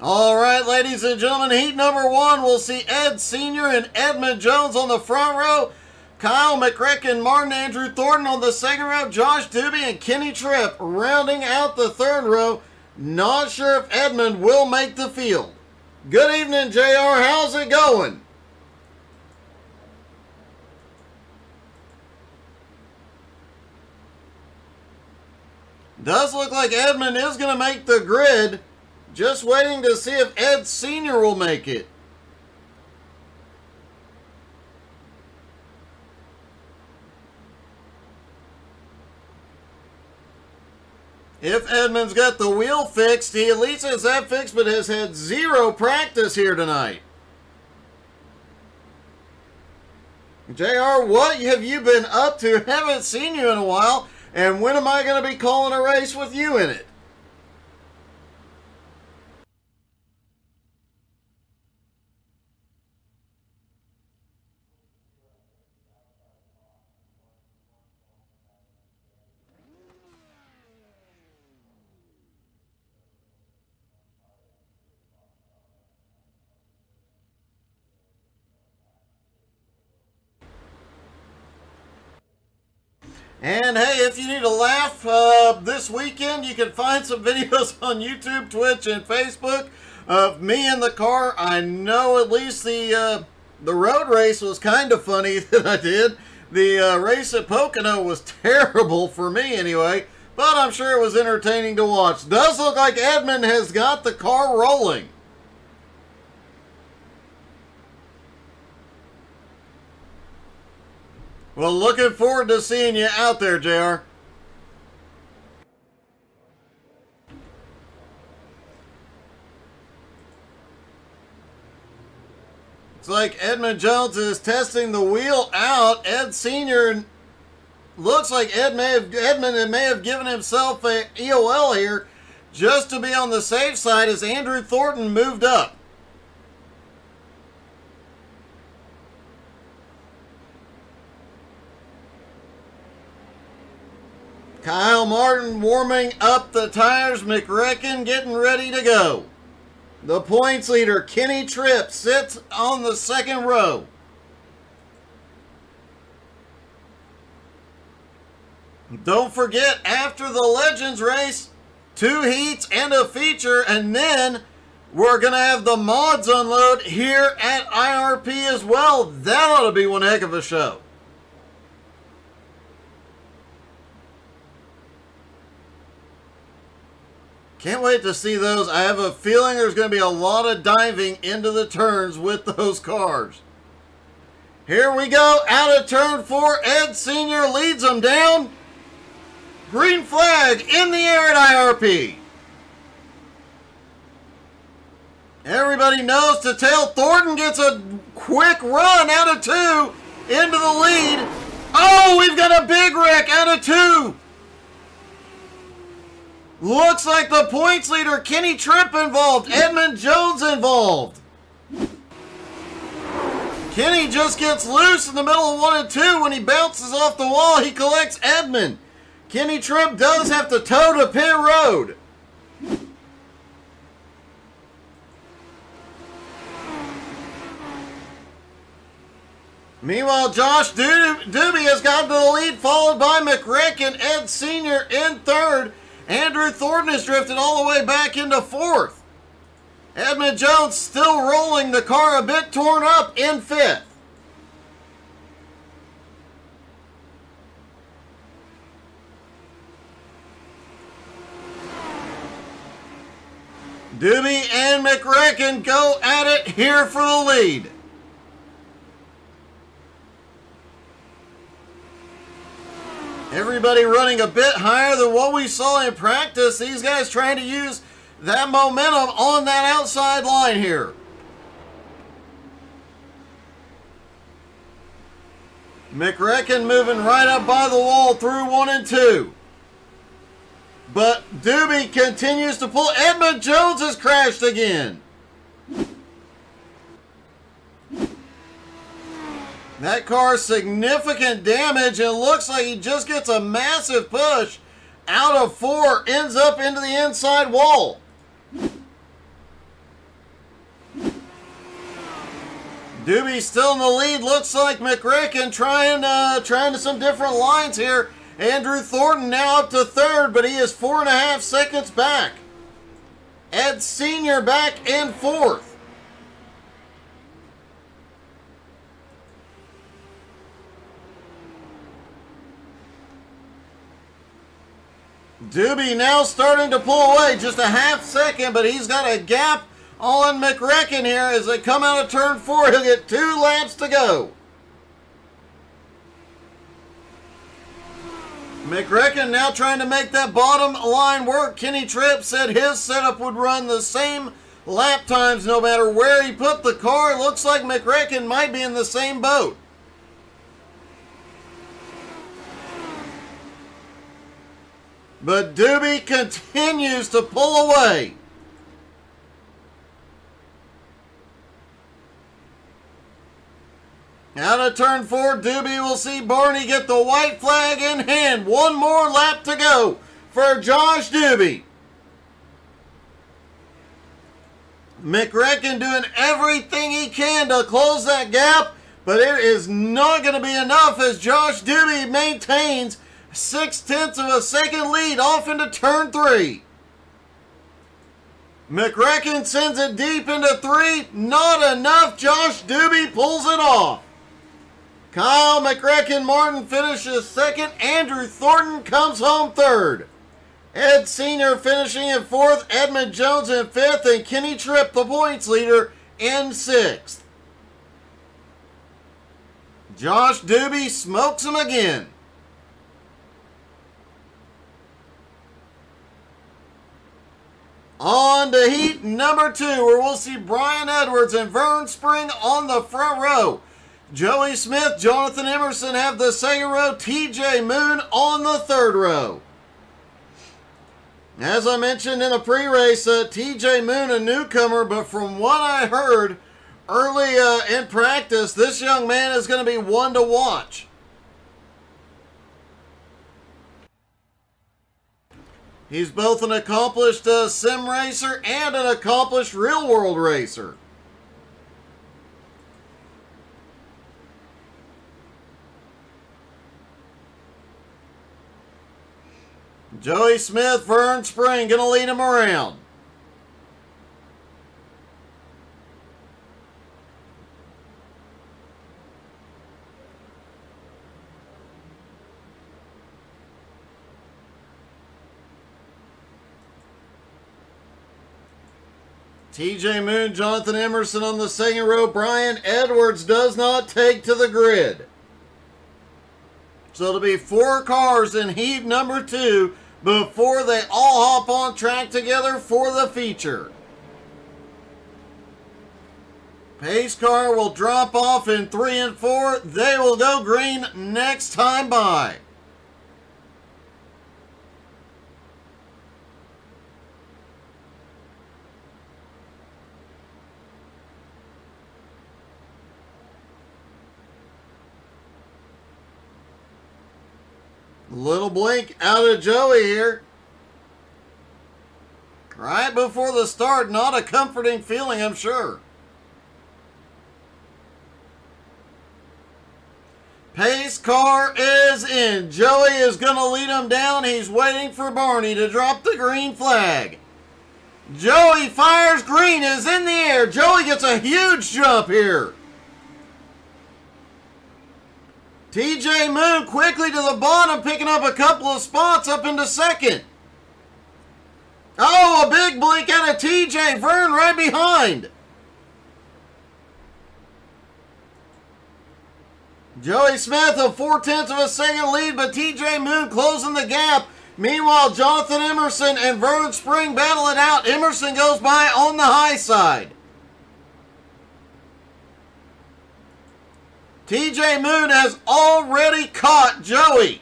All right, ladies and gentlemen, heat number one, we'll see Ed Sr. and Edmund Jones on the front row. Kyle McCracken, Martin Andrew Thornton on the second row. Josh Doobie and Kenny Tripp rounding out the third row. Not sure if Edmund will make the field. Good evening, JR. How's it going? Does look like Edmund is going to make the grid. Just waiting to see if Ed Sr. will make it. If Edmund's got the wheel fixed, he at least has that fixed, but has had zero practice here tonight. JR, what have you been up to? Haven't seen you in a while. And when am I going to be calling a race with you in it? And hey, if you need a laugh this weekend, you can find some videos on YouTube, Twitch, and Facebook of me in the car. I know at least the road race was kind of funny that I did. The race at Pocono was terrible for me anyway, but I'm sure it was entertaining to watch. Does look like Edmund has got the car rolling. Well, looking forward to seeing you out there, JR. It's like Edmund Jones is testing the wheel out. Ed Sr. looks like Edmund may have given himself a EOL here just to be on the safe side as Andrew Thornton moved up. Kyle Martin warming up the tires. McRecken getting ready to go. The points leader, Kenny Tripp, sits on the second row. Don't forget, after the Legends race, 2 heats and a feature, and then we're going to have the mods unload here at IRP as well. That ought to be one heck of a show. Can't wait to see those. I have a feeling there's going to be a lot of diving into the turns with those cars. Here we go. Out of turn 4. Ed Sr. leads them down. Green flag in the air at IRP. Everybody knows to tail. Thornton gets a quick run out of 2 into the lead. Oh, we've got a big wreck out of 2. Looks like the points leader, Kenny Tripp, involved. Edmund Jones involved. Kenny just gets loose in the middle of 1 and 2. When he bounces off the wall, he collects Edmund. Kenny Tripp does have to tow to pit road. Meanwhile, Josh Doobie has gotten to the lead, followed by McRecken, Ed Sr. in third. Andrew Thornton has drifted all the way back into 4th. Edmund Jones still rolling, the car a bit torn up, in 5th. Doobie and McRecken go at it here for the lead. Everybody running a bit higher than what we saw in practice. These guys trying to use that momentum on that outside line here. McRecken moving right up by the wall through 1 and 2. But Doobie continues to pull. Edmund Jones has crashed again. That car, significant damage, and it looks like he just gets a massive push out of 4, ends up into the inside wall. Doobie still in the lead. Looks like McRacken trying some different lines here. Andrew Thornton now up to third, but he is 4.5 seconds back. Ed Sr. back in fourth. Doobie now starting to pull away, just a half second, but he's got a gap on McRacken here as they come out of turn 4. He'll get 2 laps to go. McRacken now trying to make that bottom line work. Kenny Tripp said his setup would run the same lap times no matter where he put the car. Looks like McRacken might be in the same boat. But Doobie continues to pull away. Out of turn 4, Doobie will see Barney get the white flag in hand. 1 more lap to go for Josh Doobie. McRacken doing everything he can to close that gap, but it is not going to be enough as Josh Doobie maintains 0.6 of a second lead off into turn 3. McRacken sends it deep into 3. Not enough. Josh Doobie pulls it off. Kyle McRacken Martin finishes second. Andrew Thornton comes home third. Ed Sr. finishing in fourth. Edmund Jones in fifth. And Kenny Tripp, the points leader, in sixth. Josh Doobie smokes him again. On to heat number 2, where we'll see Brian Edwards and Vern Spring on the front row. Joey Smith, Jonathan Emerson have the second row. TJ Moon on the third row. As I mentioned in the pre-race, TJ Moon, a newcomer, but from what I heard early in practice, this young man is going to be one to watch. He's both an accomplished sim racer and an accomplished real-world racer. Joey Smith, Vern Spring, going to lead him around. TJ Moon, Jonathan Emerson on the second row. Brian Edwards does not take to the grid. So it'll be 4 cars in heat number 2 before they all hop on track together for the feature. Pace car will drop off in 3 and 4. They will go green next time by. Little blink out of Joey here. Right before the start, not a comforting feeling, I'm sure. Pace car is in. Joey is going to lead him down. He's waiting for Barney to drop the green flag. Joey fires green, is in the air. Joey gets a huge jump here. TJ Moon quickly to the bottom, picking up a couple of spots up into second. Oh, a big blink out of TJ. Vern right behind. Joey Smith a 0.4 of a second lead, but TJ Moon closing the gap. Meanwhile, Jonathan Emerson and Vern Spring battle it out. Emerson goes by on the high side. TJ Moon has already caught Joey.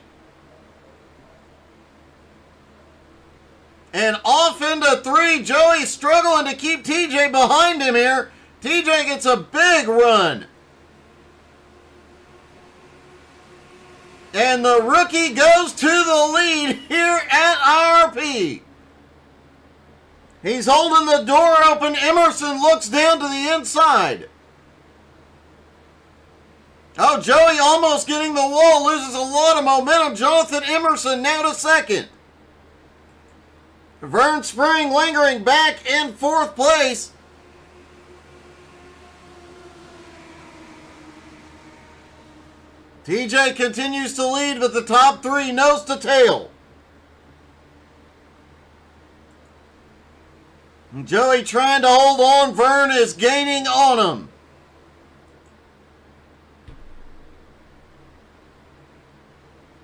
And off into 3. Joey struggling to keep TJ behind him here. TJ gets a big run. And the rookie goes to the lead here at IRP. He's holding the door open. Emerson looks down to the inside. Oh, Joey almost getting the wall, loses a lot of momentum. Jonathan Emerson now to second. Vern Spring lingering back in fourth place. TJ continues to lead with the top three nose to tail. Joey trying to hold on. Vern is gaining on him.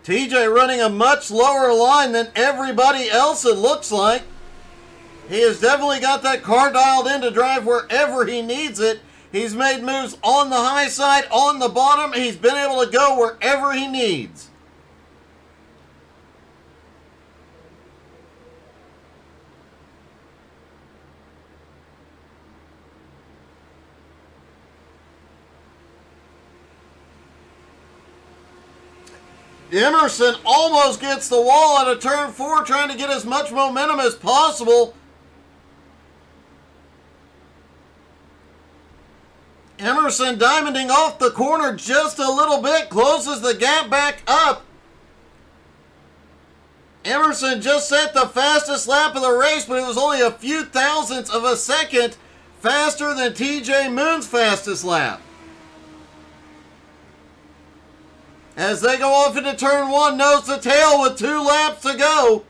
TJ running a much lower line than everybody else, it looks like. He has definitely got that car dialed in to drive wherever he needs it. He's made moves on the high side, on the bottom. He's been able to go wherever he needs. Emerson almost gets the wall out of turn 4, trying to get as much momentum as possible. Emerson diamonding off the corner just a little bit, closes the gap back up. Emerson just set the fastest lap of the race, but it was only a few thousandths of a second faster than TJ Moon's fastest lap. As they go off into turn 1, nose to tail with 2 laps to go.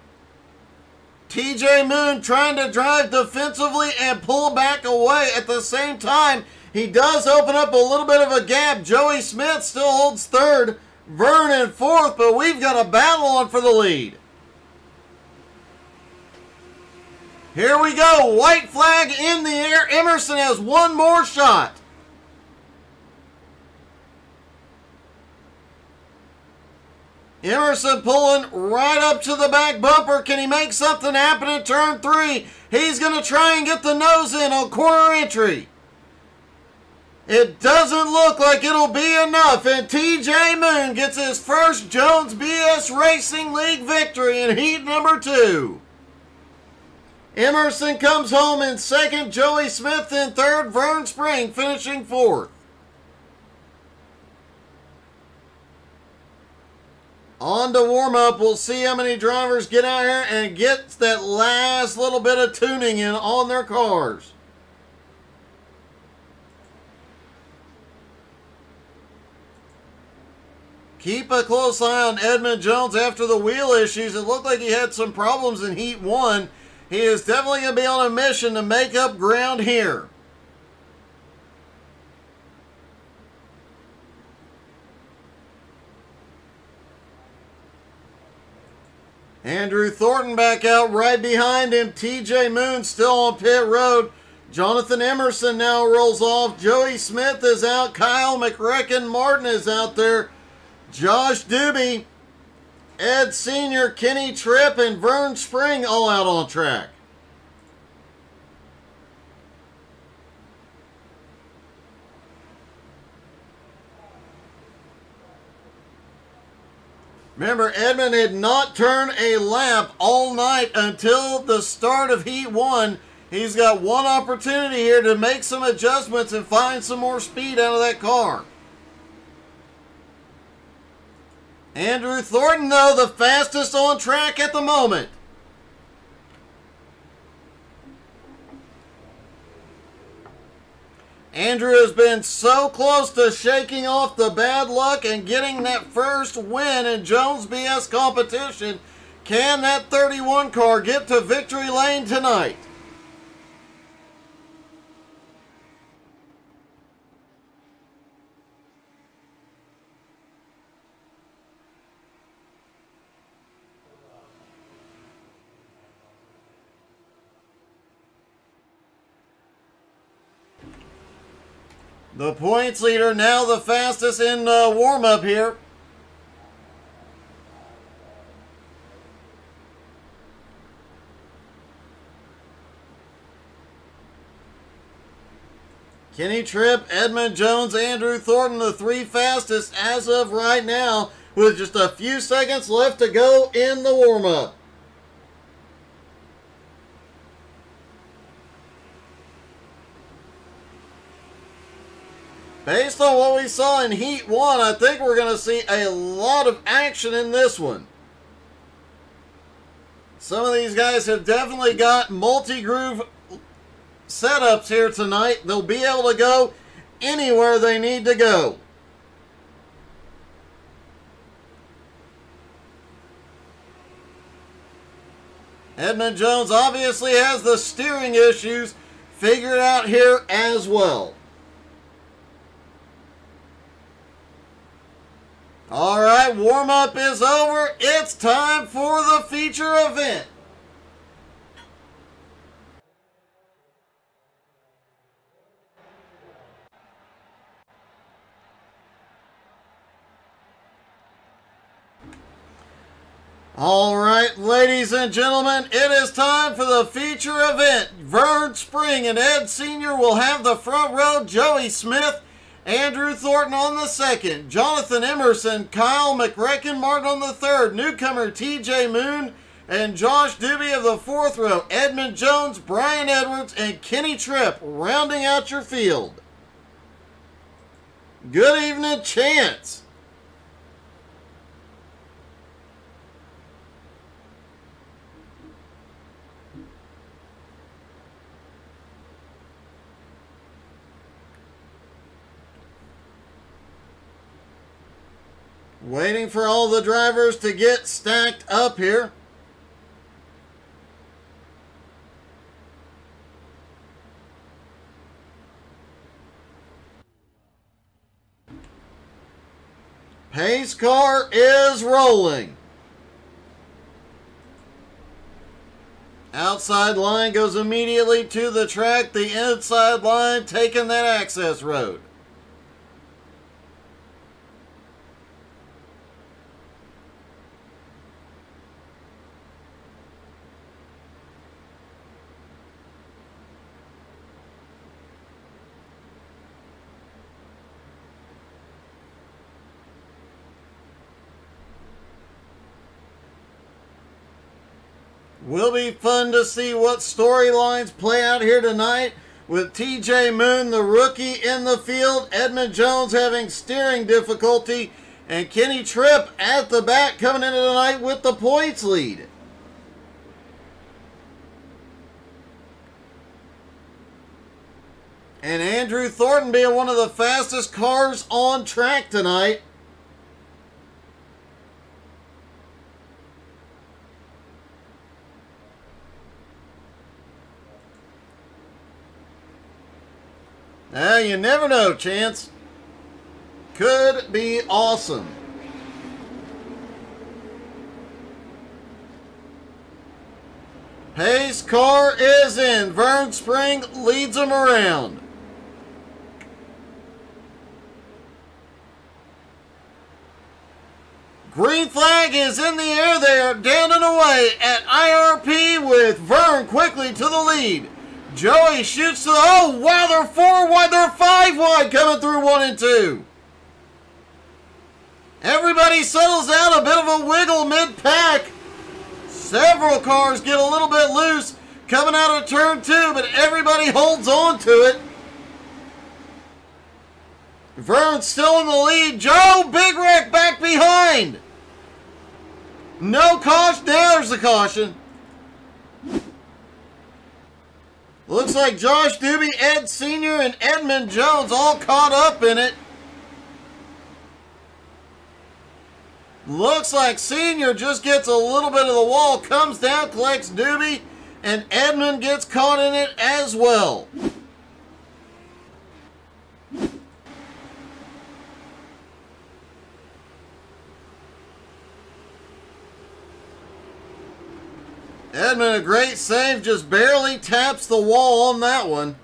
TJ Moon trying to drive defensively and pull back away at the same time. He does open up a little bit of a gap. Joey Smith still holds third. Vern in fourth, but we've got a battle on for the lead. Here we go. White flag in the air. Emerson has one more shot. Emerson pulling right up to the back bumper. Can he make something happen in turn 3? He's going to try and get the nose in on corner entry. It doesn't look like it'll be enough, and TJ Moon gets his first Jones BS Racing League victory in heat number 2. Emerson comes home in second, Joey Smith in third, Vern Spring finishing fourth. On to warm-up. We'll see how many drivers get out here and get that last little bit of tuning in on their cars. Keep a close eye on Edmund Jones after the wheel issues. It looked like he had some problems in Heat 1. He is definitely going to be on a mission to make up ground here. Andrew Thornton back out right behind him. TJ Moon still on pit road. Jonathan Emerson now rolls off. Joey Smith is out. Kyle McRecken Martin is out there. Josh Doobie, Ed Sr., Kenny Tripp, and Vern Spring all out on track. Remember, Edmund had not turned a lap all night until the start of Heat 1. He's got one opportunity here to make some adjustments and find some more speed out of that car. Andrew Thornton, though, the fastest on track at the moment. Andrew has been so close to shaking off the bad luck and getting that first win in Jones BS competition. Can that 31 car get to victory lane tonight? The points leader now the fastest in warm-up here. Kenny Tripp, Edmund Jones, Andrew Thornton, the three fastest as of right now, with just a few seconds left to go in the warm-up. Based on what we saw in Heat 1, I think we're going to see a lot of action in this one. Some of these guys have definitely got multi-groove setups here tonight. They'll be able to go anywhere they need to go. Edmund Jones obviously has the steering issues figured out here as well. All right, warm-up is over. It's time for the feature event. All right, ladies and gentlemen, it is time for the feature event. Vern Spring and Ed Sr. will have the front row. Joey Smith, Andrew Thornton on the second, Jonathan Emerson, Kyle McRecken Martin on the third, newcomer TJ Moon, and Josh Doobie of the fourth row, Edmund Jones, Brian Edwards, and Kenny Tripp rounding out your field. Good evening, Chance. Waiting for all the drivers to get stacked up here. Pace car is rolling. Outside line goes immediately to the track. The inside line taking that access road. Will be fun to see what storylines play out here tonight with TJ Moon, the rookie, in the field, Edmund Jones having steering difficulty, and Kenny Tripp at the back coming into tonight with the points lead. And Andrew Thornton being one of the fastest cars on track tonight. You never know, Chance. Could be awesome. Pace car is in. Vern Spring leads them around. Green flag is in the air there, down and away at IRP with Vern quickly to the lead. Joey shoots to the, oh wow, they're 4 wide, they're 5 wide coming through 1 and 2. Everybody settles out, a bit of a wiggle mid-pack. Several cars get a little bit loose coming out of turn 2, but everybody holds on to it. Vern's still in the lead. Joe Big Wreck back behind. No caution, now there's the caution. Looks like Josh Doobie, Ed Sr., and Edmund Jones all caught up in it. Looks like Sr. just gets a little bit of the wall, comes down, collects Doobie, and Edmund gets caught in it as well. Edmund, a great save, just barely taps the wall on that one.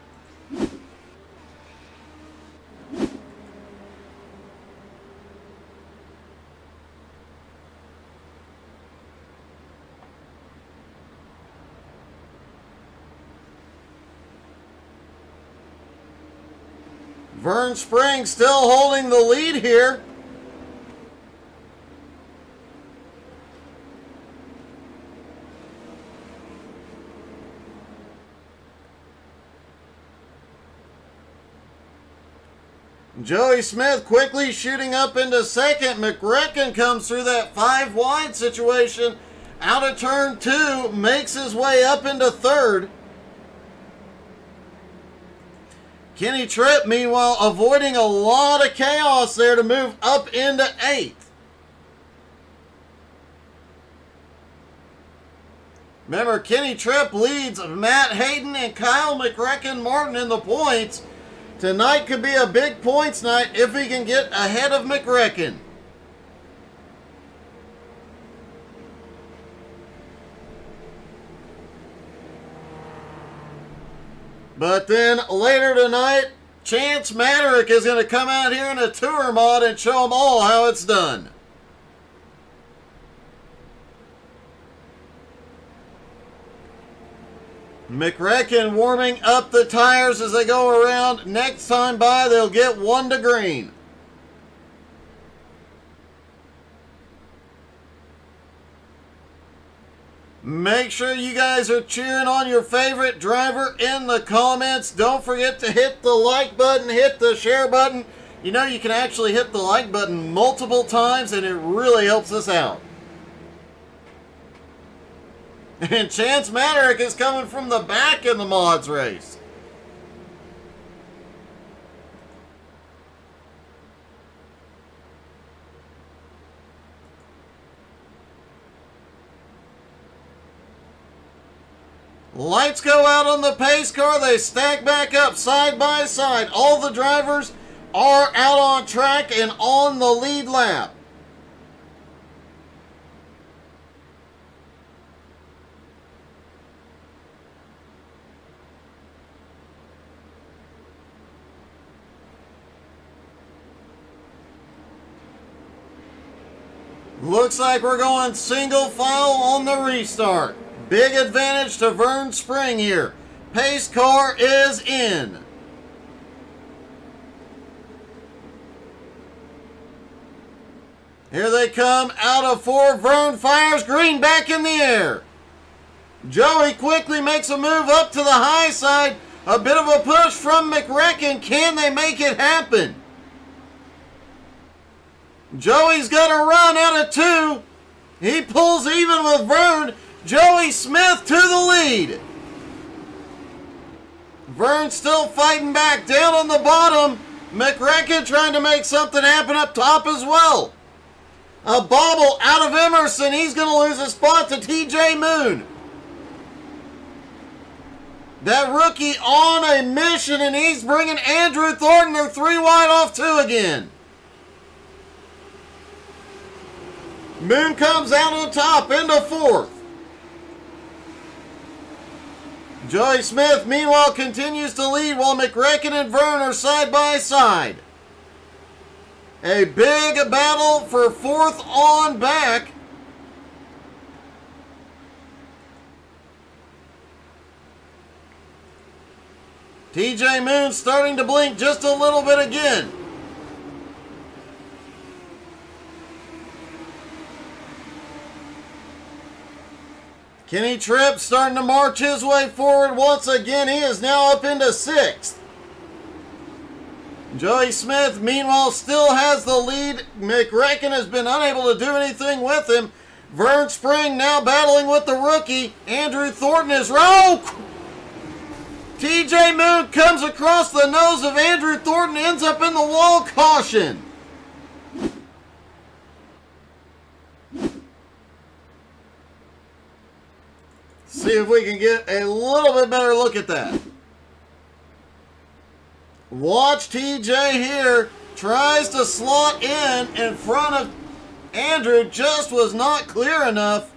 Vern Spring still holding the lead here. Joey Smith quickly shooting up into second. McRecken comes through that 5 wide situation out of turn 2, makes his way up into third. Kenny Tripp, meanwhile, avoiding a lot of chaos there to move up into 8th. Remember, Kenny Tripp leads Matt Hayden and Kyle McRecken Martin in the points. Tonight could be a big points night if he can get ahead of McRecken. But then later tonight, Chance Maderick is going to come out here in a tour mod and show them all how it's done. McRecken warming up the tires as they go around. Next time by, they'll get 1 to green. Make sure you guys are cheering on your favorite driver in the comments. Don't forget to hit the like button, hit the share button. You know, you can actually hit the like button multiple times and it really helps us out. And Chance Maderick is coming from the back in the mods race. Lights go out on the pace car. They stack back up side by side. All the drivers are out on track and on the lead lap. Looks like we're going single file on the restart. Big advantage to Vern Spring here. Pace car is in. Here they come out of 4. Vern fires green back in the air. Joey quickly makes a move up to the high side. A bit of a push from McRecken. Can they make it happen? Joey's got a run out of 2. He pulls even with Vern. Joey Smith to the lead. Vern still fighting back down on the bottom. McRecken trying to make something happen up top as well. A bobble out of Emerson. He's going to lose a spot to TJ Moon. That rookie on a mission, and he's bringing Andrew Thornton. They're 3 wide off 2 again. Moon comes out on top into 4th. Joey Smith, meanwhile, continues to lead while McRecken and Vern are side by side. A big battle for 4th on back. TJ Moon starting to blink just a little bit again. Kenny Tripp starting to march his way forward once again. He is now up into 6th. Joey Smith, meanwhile, still has the lead. McRecken has been unable to do anything with him. Vern Spring now battling with the rookie. Andrew Thornton is... Oh! TJ Moon comes across the nose of Andrew Thornton, ends up in the wall. Caution. See if we can get a little bit better look at that. Watch TJ here. Tries to slot in front of Andrew. Just was not clear enough.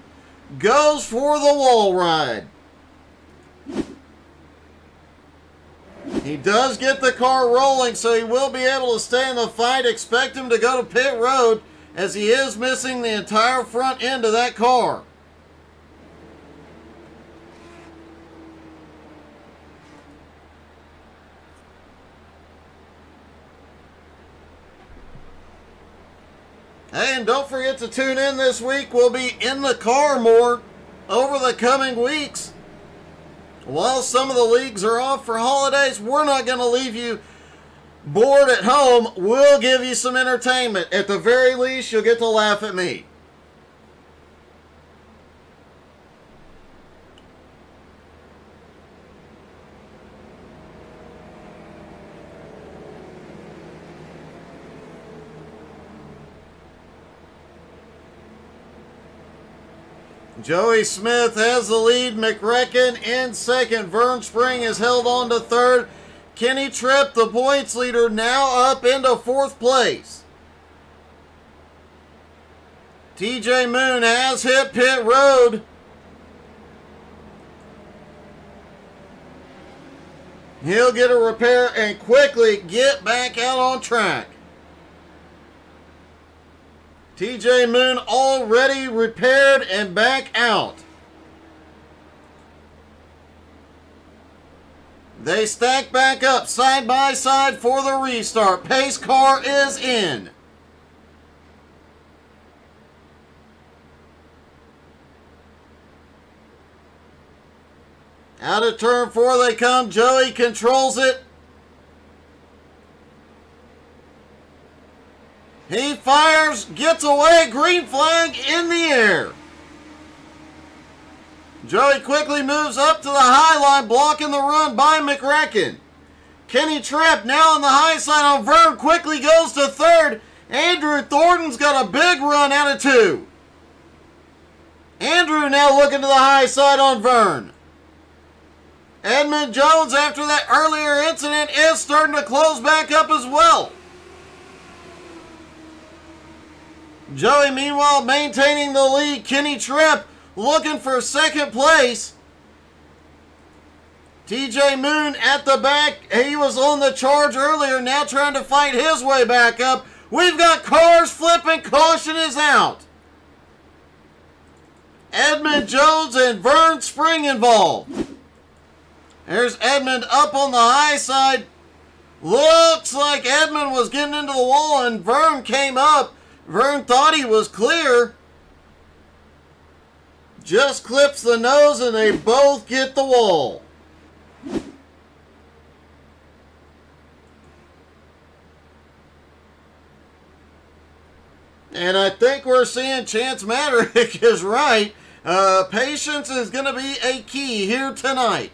Goes for the wall ride. He does get the car rolling, so he will be able to stay in the fight. Expect him to go to pit road, as he is missing the entire front end of that car. Hey, and don't forget to tune in this week. We'll be in the car more over the coming weeks. While some of the leagues are off for holidays, we're not going to leave you bored at home, we'll give you some entertainment. At the very least, you'll get to laugh at me. Joey Smith has the lead. McRecken in second. Vern Spring is held on to third. Kenny Tripp, the points leader, now up into fourth place. TJ Moon has hit pit road. He'll get a repair and quickly get back out on track. TJ Moon already repaired and back out. They stack back up side by side for the restart. Pace car is in. Out of turn 4 they come. Joey controls it. He fires, gets away, green flag in the air. Joey quickly moves up to the high line, blocking the run by McRecken. Kenny Tripp now on the high side on Vern, quickly goes to third. Andrew Thornton's got a big run out of 2. Andrew now looking to the high side on Vern. Edmund Jones, after that earlier incident, is starting to close back up as well. Joey, meanwhile, maintaining the lead. Kenny Tripp looking for second place. TJ Moon at the back. He was on the charge earlier, now trying to fight his way back up. We've got cars flipping. Caution is out. Edmund Jones and Vern Spring involved. There's Edmund up on the high side. Looks like Edmund was getting into the wall and Vern came up. Vern thought he was clear. Just clips the nose and they both get the wall. And I think we're seeing Chance Maderick is right. Patience is going to be a key here tonight.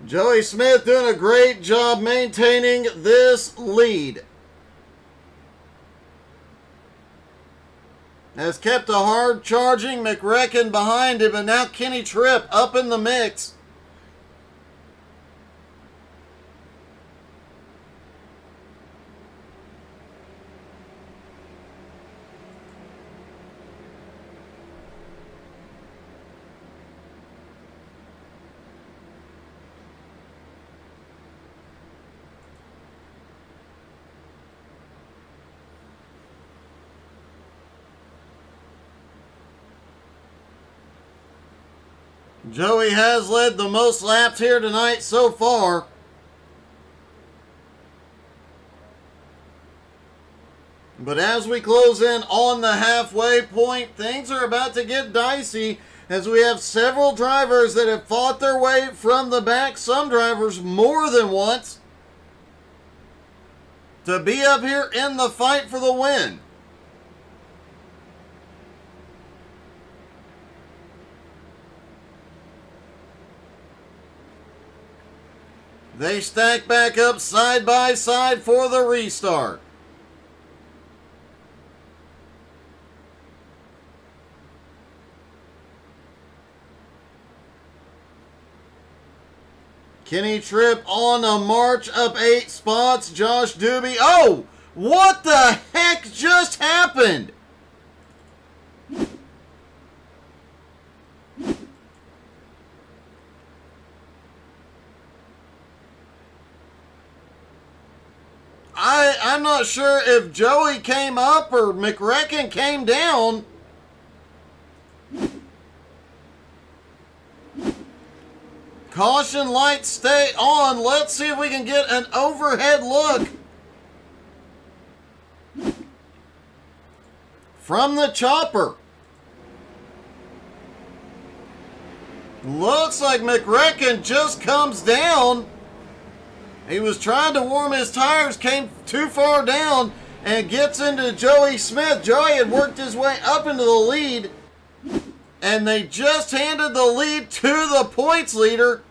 Joey Smith doing a great job maintaining this lead. Has kept a hard charging McRecken behind him, and now Kenny Tripp up in the mix. Joey has led the most laps here tonight so far. But as we close in on the halfway point, things are about to get dicey as we have several drivers that have fought their way from the back, some drivers more than once, to be up here in the fight for the win. They stack back up side by side for the restart. Kenny Tripp on a march up 8 spots. Josh Doobie. Oh, what the heck just happened? I'm not sure if Joey came up or McRecken came down. Caution lights stay on. Let's see if we can get an overhead look from the chopper. Looks like McRecken just comes down. He was trying to warm his tires, came too far down, and gets into Joey Smith. Joey had worked his way up into the lead, and they just handed the lead to the points leader.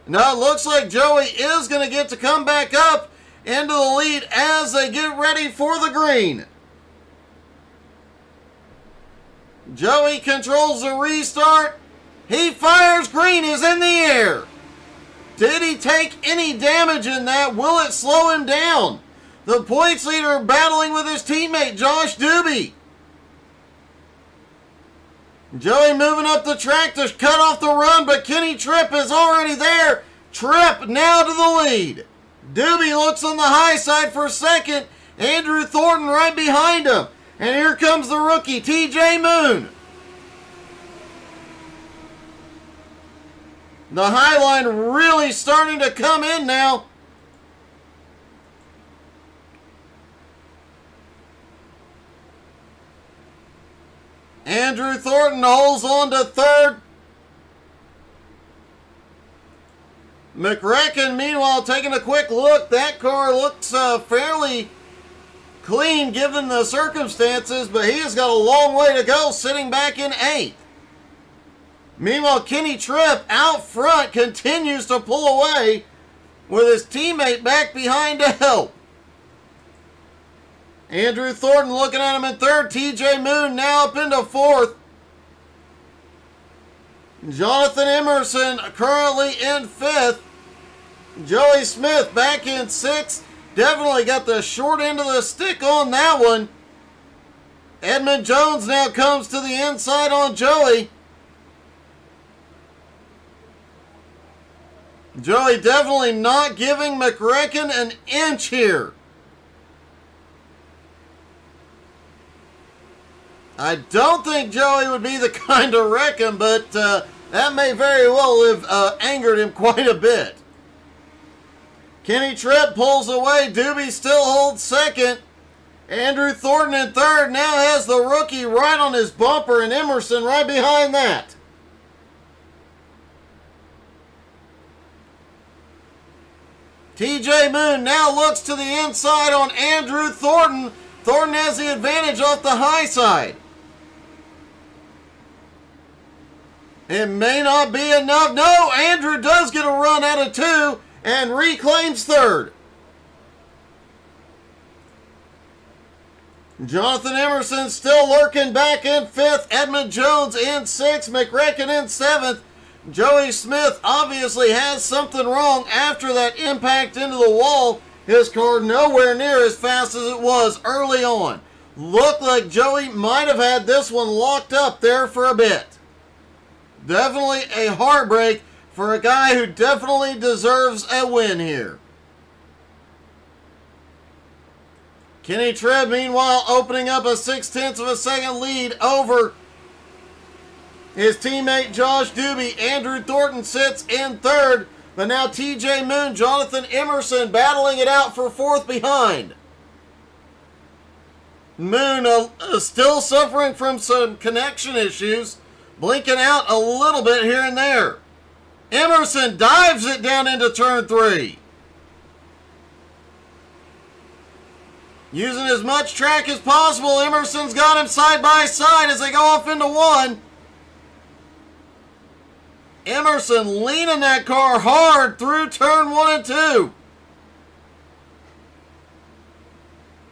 Now it looks like Joey is going to get to come back up into the lead as they get ready for the green. Joey controls the restart. He fires, green is in the air. Did he take any damage in that? Will it slow him down? The points leader battling with his teammate, Josh Doobie. Joey moving up the track to cut off the run, but Kenny Tripp is already there. Tripp now to the lead. Doobie looks on the high side for second. Andrew Thornton right behind him. And here comes the rookie, TJ Moon. The high line really starting to come in now. Andrew Thornton holds on to third. McRecken, meanwhile, taking a quick look. That car looks fairly clean given the circumstances, but he has got a long way to go, sitting back in 8th. Meanwhile, Kenny Tripp out front continues to pull away with his teammate back behind to help. Andrew Thornton looking at him in 3rd. TJ Moon now up into 4th. Jonathan Emerson currently in 5th. Joey Smith back in 6th. Definitely got the short end of the stick on that one. Edmund Jones now comes to the inside on Joey. Joey definitely not giving McRecken an inch here. I don't think Joey would be the kind to wreck him, but that may very well have angered him quite a bit. Kenny Tripp pulls away. Doobie still holds 2nd. Andrew Thornton in 3rd. Now has the rookie right on his bumper, and Emerson right behind that. TJ Moon now looks to the inside on Andrew Thornton. Thornton has the advantage off the high side. It may not be enough. No, Andrew does get a run out of 2 and reclaims 3rd. Jonathan Emerson still lurking back in 5th. Edmund Jones in 6th. McRecken in 7th. Joey Smith obviously has something wrong after that impact into the wall. His car nowhere near as fast as it was early on. Looked like Joey might have had this one locked up there for a bit. Definitely a heartbreak for a guy who definitely deserves a win here. Kenny Tripp, meanwhile, opening up a 0.6 of a second lead over his teammate Josh Doobie. Andrew Thornton sits in 3rd, but now TJ Moon, Jonathan Emerson battling it out for 4th behind. Moon still suffering from some connection issues, blinking out a little bit here and there. Emerson dives it down into turn 3. Using as much track as possible, Emerson's got him side by side as they go off into 1. Emerson leaning that car hard through turn 1 and 2.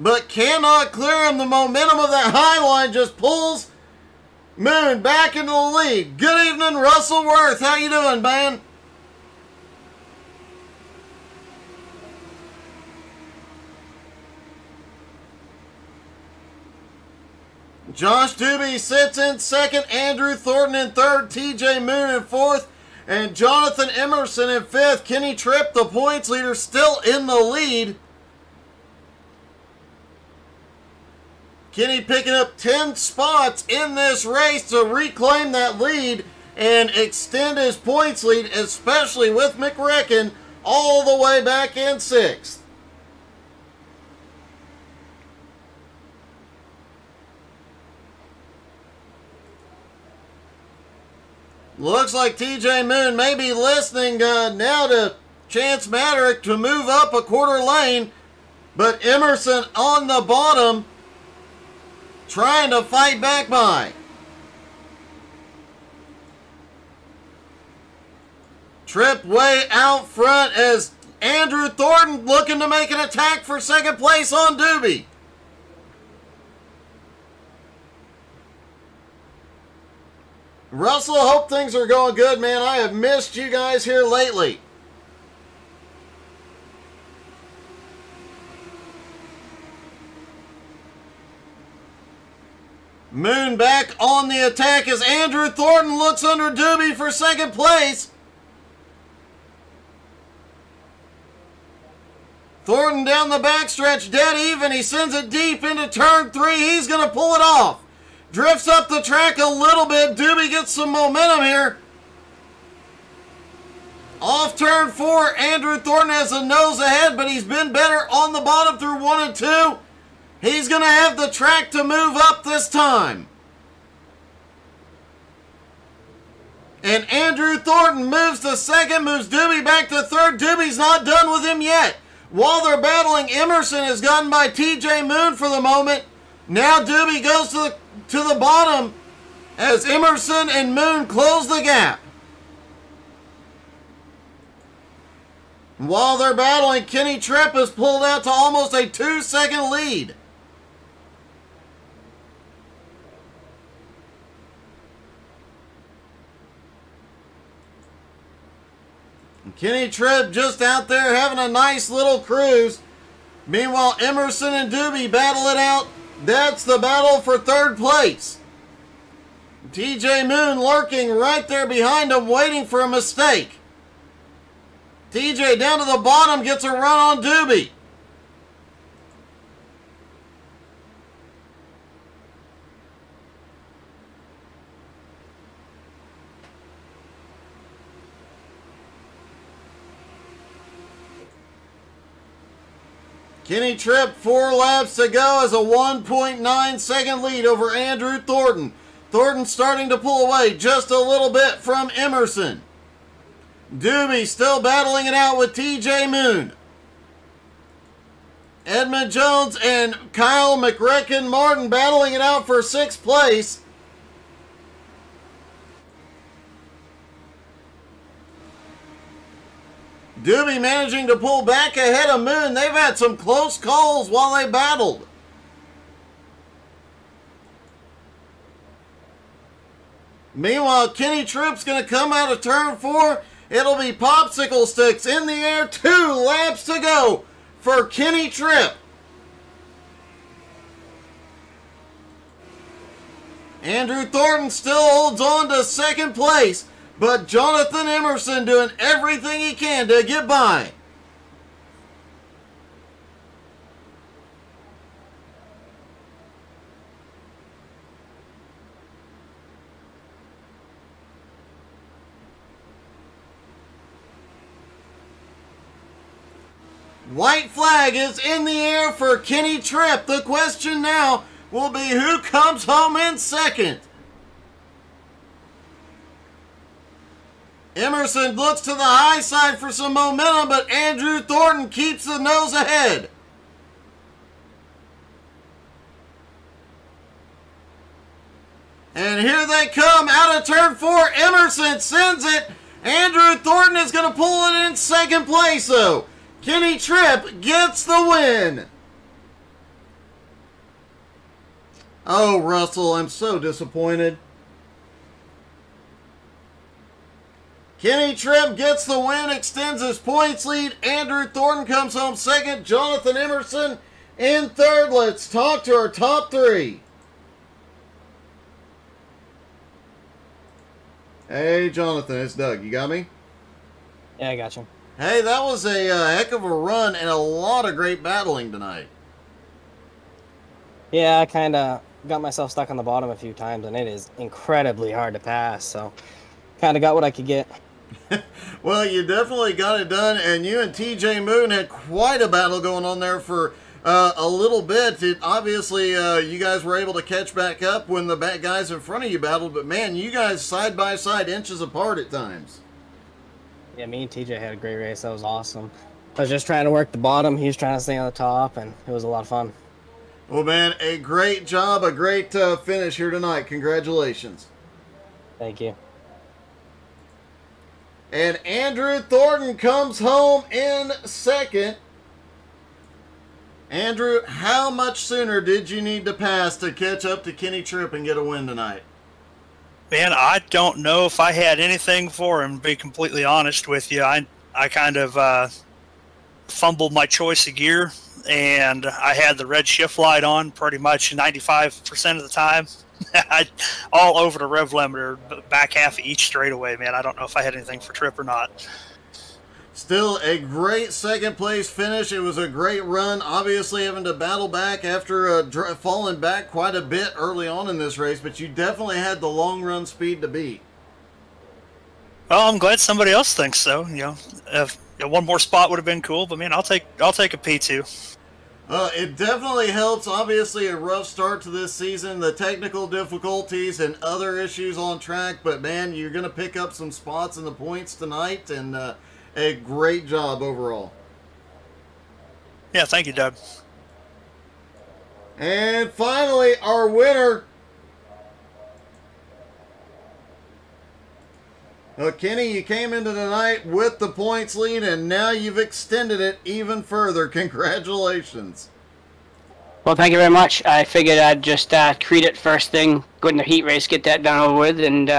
But cannot clear him. The momentum of that high line just pulls Moon back into the lead. Good evening, Russell Worth. How you doing, man? Josh Doobie sits in 2nd, Andrew Thornton in 3rd, TJ Moon in 4th, and Jonathan Emerson in 5th. Kenny Tripp, the points leader, still in the lead. Kenny picking up 10 spots in this race to reclaim that lead and extend his points lead, especially with McRecken all the way back in 6th. Looks like TJ Moon may be listening now to Chance Maderick to move up a quarter lane, but Emerson on the bottom trying to fight back by. Tripp way out front as Andrew Thornton looking to make an attack for second place on Doobie. Russell, I hope things are going good, man. I have missed you guys here lately. Moon back on the attack as Andrew Thornton looks under Doobie for second place. Thornton down the backstretch, dead even. He sends it deep into turn 3. He's going to pull it off. Drifts up the track a little bit. Doobie gets some momentum here. Off turn 4, Andrew Thornton has a nose ahead, but he's been better on the bottom through 1 and 2. He's going to have the track to move up this time. And Andrew Thornton moves to second, moves Doobie back to third. Doobie's not done with him yet. While they're battling, Emerson is gotten by TJ Moon for the moment. Now Doobie goes to the bottom as Emerson and Moon close the gap. While they're battling, Kenny Tripp has pulled out to almost a 2-second lead. Kenny Tripp just out there having a nice little cruise. Meanwhile, Emerson and Doobie battle it out. That's the battle for third place. TJ Moon lurking right there behind him, waiting for a mistake. TJ down to the bottom, gets a run on Doobie. Kenny Tripp, 4 laps to go, as a 1.9 second lead over Andrew Thornton. Thornton starting to pull away just a little bit from Emerson. Doobie still battling it out with TJ Moon. Edmund Jones and Kyle McRecken Martin battling it out for 6th place. Doobie managing to pull back ahead of Moon. They've had some close calls while they battled. Meanwhile, Kenny Tripp's going to come out of turn 4. It'll be popsicle sticks in the air. 2 laps to go for Kenny Tripp. Andrew Thornton still holds on to second place, but Jonathan Emerson doing everything he can to get by. White flag is in the air for Kenny Tripp. The question now will be who comes home in second. Emerson looks to the high side for some momentum, but Andrew Thornton keeps the nose ahead. And here they come out of turn 4. Emerson sends it. Andrew Thornton is going to pull it in second place, though. Kenny Tripp gets the win. Oh, Russell, I'm so disappointed. Kenny Tripp gets the win, extends his points lead. Andrew Thornton comes home second. Jonathan Emerson in third. Let's talk to our top 3. Hey, Jonathan, it's Doug. You got me? Yeah, I got you. Hey, that was a heck of a run and a lot of great battling tonight. Yeah, I kind of got myself stuck on the bottom a few times, and it is incredibly hard to pass. So, kind of got what I could get. Well, you definitely got it done, and you and TJ Moon had quite a battle going on there for a little bit. Obviously, you guys were able to catch back up when the bad guys in front of you battled, but man, you guys side by side, inches apart at times. Yeah, me and TJ had a great race. That was awesome. I was just trying to work the bottom. He was trying to stay on the top, and it was a lot of fun. Well, man, a great job, a great finish here tonight. Congratulations. Thank you. And Andrew Thornton comes home in second. Andrew, how much sooner did you need to pass to catch up to Kenny Tripp and get a win tonight? Man, I don't know if I had anything for him, to be completely honest with you. I kind of fumbled my choice of gear, and I had the red shift light on pretty much 95% of the time. All over the rev limiter, back half of each straightaway, man. I don't know if I had anything for Tripp or not. Still a great second place finish. It was a great run. Obviously having to battle back after falling back quite a bit early on in this race, but you definitely had the long run speed to beat. Well, I'm glad somebody else thinks so. You know, if one more spot would have been cool, but man, I'll take a P2. It definitely helps. Obviously, a rough start to this season, the technical difficulties and other issues on track. But man, you're going to pick up some spots in the points tonight, and a great job overall. Yeah, thank you, Doug. And finally, our winner. Kenny, you came into tonight with the points lead, and now you've extended it even further. Congratulations. Well, thank you very much. I figured I'd just treat it first thing, go in the heat race, get that done over with, and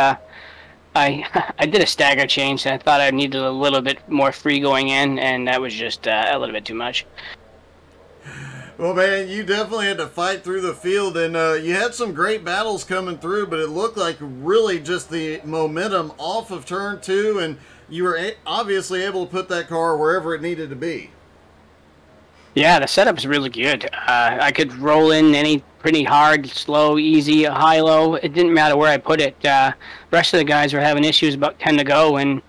I did a stagger change, and I thought I needed a little bit more free going in, and that was just a little bit too much. Well, man, you definitely had to fight through the field, and you had some great battles coming through, but it looked like really just the momentum off of turn 2, and you were obviously able to put that car wherever it needed to be. Yeah, the setup's really good. I could roll in any pretty hard, slow, easy, high, low. It didn't matter where I put it. The rest of the guys were having issues about 10 to go, and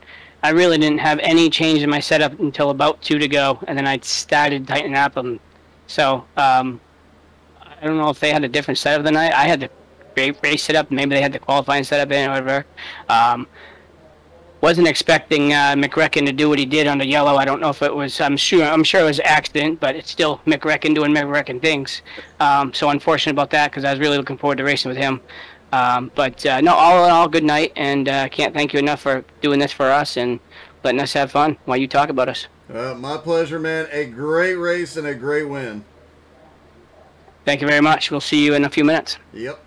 I really didn't have any change in my setup until about 2 to go, and then I started tightening up them. So, I don't know if they had a different setup than I had the race setup. Maybe they had the qualifying setup in, or whatever. Wasn't expecting McRecken to do what he did on the yellow. I don't know if it was. I'm sure it was an accident, but it's still McRecken doing McRecken things. So unfortunate about that, because I was really looking forward to racing with him. But no, all in all, good night, and can't thank you enough for doing this for us and letting us have fun while you talk about us. My pleasure, man. A great race and a great win. Thank you very much. We'll see you in a few minutes. Yep.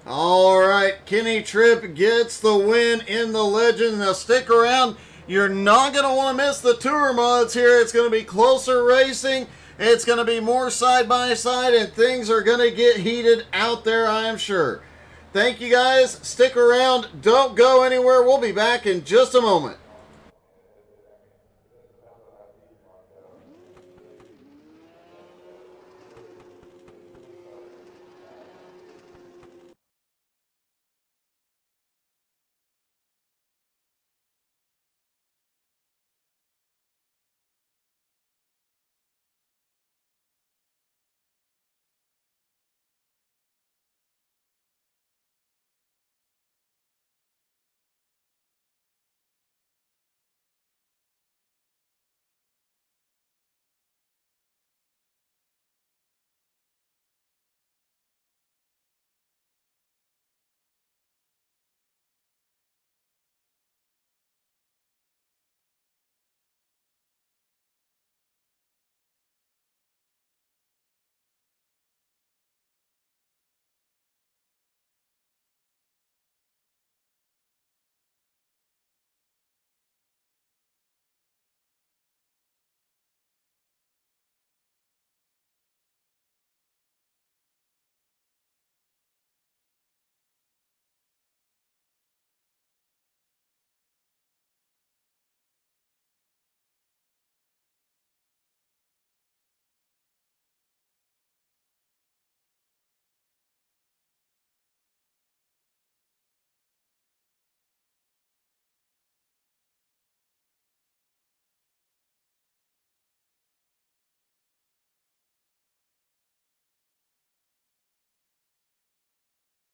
All right, Kenny Tripp gets the win in the Legends. Now stick around. You're not going to want to miss the tour mods here. It's going to be closer racing. It's going to be more side-by-side, and things are going to get heated out there, I am sure. Thank you, guys. Stick around. Don't go anywhere. We'll be back in just a moment.